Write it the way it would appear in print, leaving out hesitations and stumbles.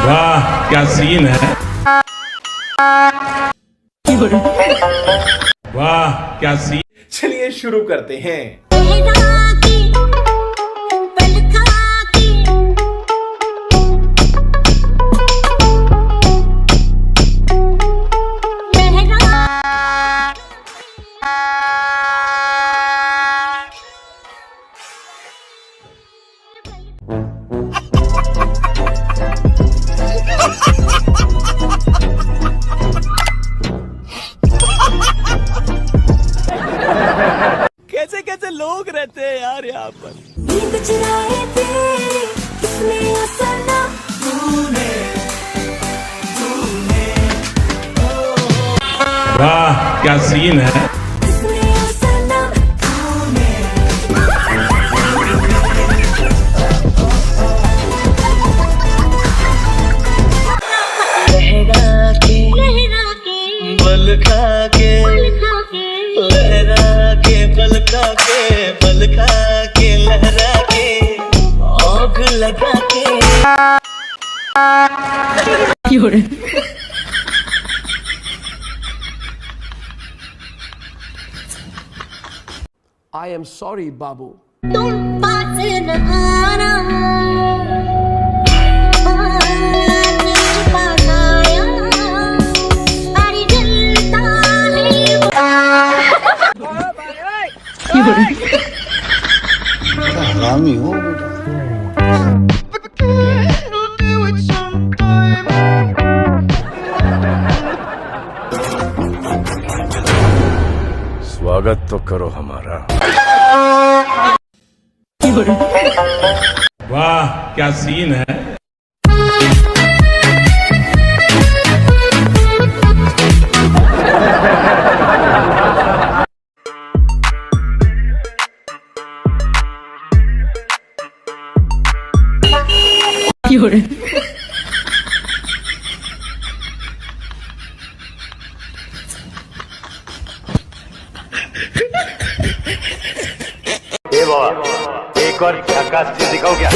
वाह क्या सीन है। वाह क्या सीन। चलिए शुरू करते हैं। कैसे कैसे लोग रहते हैं यार यहाँ पर। वाह क्या सीन है। बल खा के लहरा के बल खा के लहरा के आग लगा के। I am sorry बाबू। तुम पास न आना हरामी हो स्वागत तो करो हमारा। वाह क्या सीन है। एक और झकास चीज दिखाओ क्या।